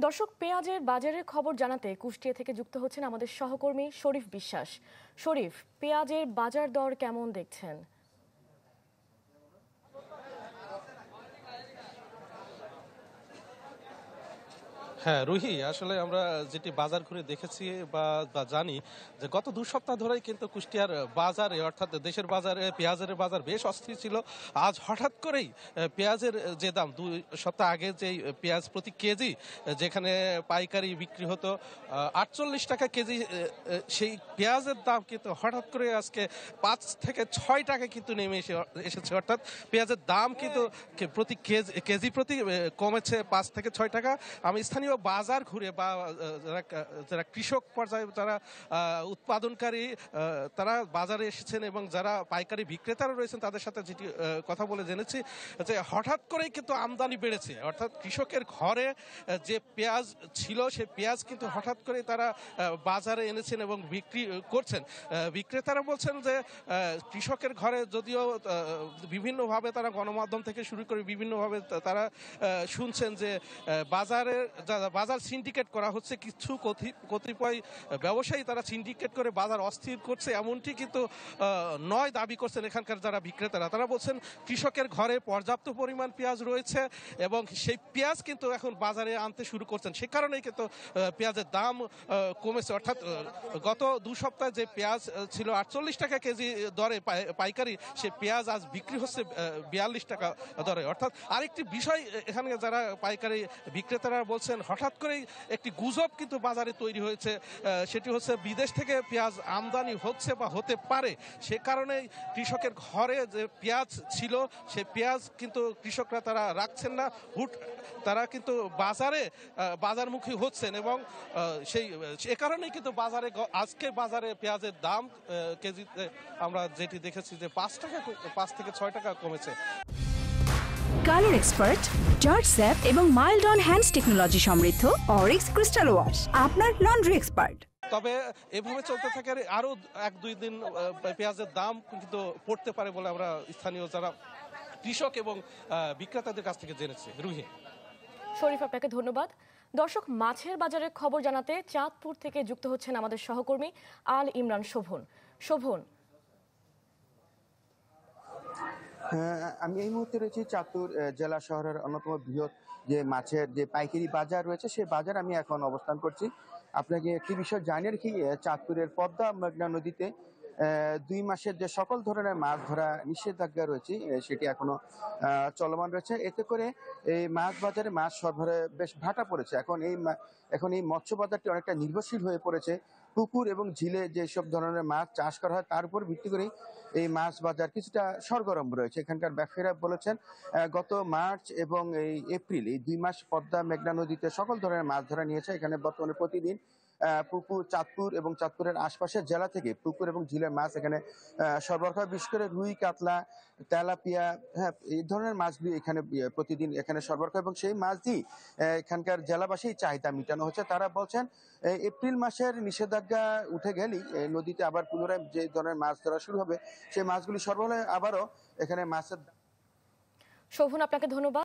দর্শক, পেঁয়াজের বাজারের খবর জানাতে কুষ্টিয়া থেকে যুক্ত হচ্ছেন আমাদের সহকর্মী শরীফ বিশ্বাস। শরীফ, পেঁয়াজের বাজার দর কেমন দেখছেন? হ্যাঁ রুহি, আসলে আমরা যেটি বাজার ঘুরে দেখেছি বা বা জানি যে গত 2 সপ্তাহ ধরেই কিন্তু কুষ্টিয়ার বাজারে, অর্থাৎ দেশের বাজারে পেঁয়াজের বাজার বেশ অস্থির ছিল। আজ হঠাৎ করেই পেঁয়াজের যে দাম, 2 সপ্তাহ আগে যেই পেঁয়াজ প্রতি কেজি যেখানে পাইকারি বিক্রি হতো 48 টাকা কেজি, সেই পেঁয়াজের দাম কিন্তু হঠাৎ করে আজকে 5 থেকে 6 টাকা কিন্তু নেমে এসেছে। অর্থাৎ পেঁয়াজের দাম কিন্তু প্রতি কেজি প্রতি কমেছে 5 থেকে 6 টাকা। আমি স্থানীয় বাজার ঘুরে বা যারা যারা কৃষক পর্যায়ে, যারা উৎপাদনকারী, তারা বাজারে এসেছেন এবং যারা পাইকারি বিক্রেতারা রয়েছেন তাদের সাথে যেটি কথা বলে জেনেছি যে হঠাৎ করেই কিন্তু আমদানি বেড়েছে। অর্থাৎ কৃষকের ঘরে যে পেঁয়াজ ছিল সেই পেঁয়াজ কিন্তু হঠাৎ করেই তারা বাজারে এনেছেন এবং বিক্রি করছেন। বিক্রেতারা বলছেন যে কৃষকের ঘরে যদিও বিভিন্নভাবে তারা গণমাধ্যম থেকে শুরু করে বিভিন্নভাবে তারা শুনছেন যে বাজার সিন্ডিকেট করা হচ্ছে, কিছু কতিপয় ব্যবসায়ী তারা সিন্ডিকেট করে বাজার অস্থির করছে, এমনটি কিন্তু নয় দাবি করছেন এখানকার যারা বিক্রেতারা। তারা বলছেন কৃষকের ঘরে পর্যাপ্ত পরিমাণ পেঁয়াজ রয়েছে এবং সেই পেঁয়াজ কিন্তু এখন বাজারে আনতে শুরু করছেন, সে কারণেই কিন্তু পেঁয়াজের দাম কমেছে। অর্থাৎ গত 2 সপ্তাহে যে পেঁয়াজ ছিল 48 টাকা কেজি দরে পাইকারি, সে পেঁয়াজ আজ বিক্রি হচ্ছে 42 টাকা দরে। অর্থাৎ আরেকটি বিষয়, এখানে যারা পাইকারি বিক্রেতারা বলছেন হঠাৎ করেই একটি গুজব কিন্তু বাজারে তৈরি হয়েছে, সেটি হচ্ছে বিদেশ থেকে পেঁয়াজ আমদানি হচ্ছে বা হতে পারে, সে কারণেই কৃষকের ঘরে যে পেঁয়াজ ছিল সে পেঁয়াজ কিন্তু কৃষকরা তারা রাখছেন না, তারা কিন্তু বাজারমুখী হচ্ছেন এবং সে কারণেই কিন্তু আজকে বাজারে পেঁয়াজের দাম কেজিতে আমরা যেটি দেখেছি যে 5 থেকে 6 টাকা কমেছে। কালার এক্সপার্ট, জর্জ স্যাপ এবং মাইল্ড অন হ্যান্ডস টেকনোলজি সমৃদ্ধ অরিক্স ক্রিস্টাল ওয়াশ আপনার লন্ড্রি এক্সপার্ট। তবে এভাবে চলতে থাকে আরো 1-2 দিন পেঁয়াজের দাম কিন্তু পড়তে পারে বলে আমরা স্থানীয় যারা কৃষক এবং বিক্রেতাদের কাছ থেকে জেনেছি। রুহি। শরীফ, আপনাকে ধন্যবাদ। দর্শক, মাছের বাজারের খবর জানাতে চাঁদপুর থেকে যুক্ত হচ্ছেন আমাদের সহকর্মী আল ইমরান শোভন। আমি এই মুহূর্তে রয়েছি চাঁদপুর জেলা শহরের অন্যতম বৃহৎ যে মাছের যে পাইকারি বাজার রয়েছে সেই বাজার আমি এখন অবস্থান করছি। আপনাকে একটি বিষয় জানিয়ে রাখি, চাঁদপুরের পদ্মা মেঘনা নদীতে 2 মাসের যে সকল ধরনের মাছ ধরা নিষেধাজ্ঞা রয়েছে সেটি এখনো চলমান রয়েছে। এতে করে এই মাছ বাজারে মাছ সরবরাহে বেশ ভাটা পড়েছে। এখন এই মৎস্য বাজারটি অনেকটা নির্ভরশীল হয়ে পড়েছে পুকুর এবং ঝিলে যেসব ধরনের মাছ চাষ করা হয় তার উপর ভিত্তি করেই এই মাছ বাজার কিছুটা সরগরম রয়েছে। এখানকার ব্যবসায়ীরা বলেছেন গত মার্চ এবং এই এপ্রিল, এই 2 মাস পদ্মা মেঘনা নদীতে সকল ধরনের মাছ ধরা নিয়েছে। এখানে বর্তমানে প্রতিদিন পুকুর, চাঁদপুর এবং চাঁদপুরের আশপাশের জেলা থেকে পুকুর এবং ঝিলের মাছ এখানে সরবরাহ হয়। বিশেষ করে রুই, কাতলা, তেলাপিয়া, হ্যাঁ, এই ধরনের মাছগুলি এখানে প্রতিদিন এখানে সরবরাহ হয় এবং সেই মাছ দিয়ে এখানকার জেলাবাসী চাহিদা মেটানো হচ্ছে। তারা বলছেন এপ্রিল মাসের নিষেধাজ্ঞা উঠে গেলেই নদীতে আবার পুনরায় যে ধরনের মাছ ধরা শুরু হবে সেই মাছগুলি সরবরাহ আবারও এখানে মাছের। শোভন, আপনাকে ধন্যবাদ।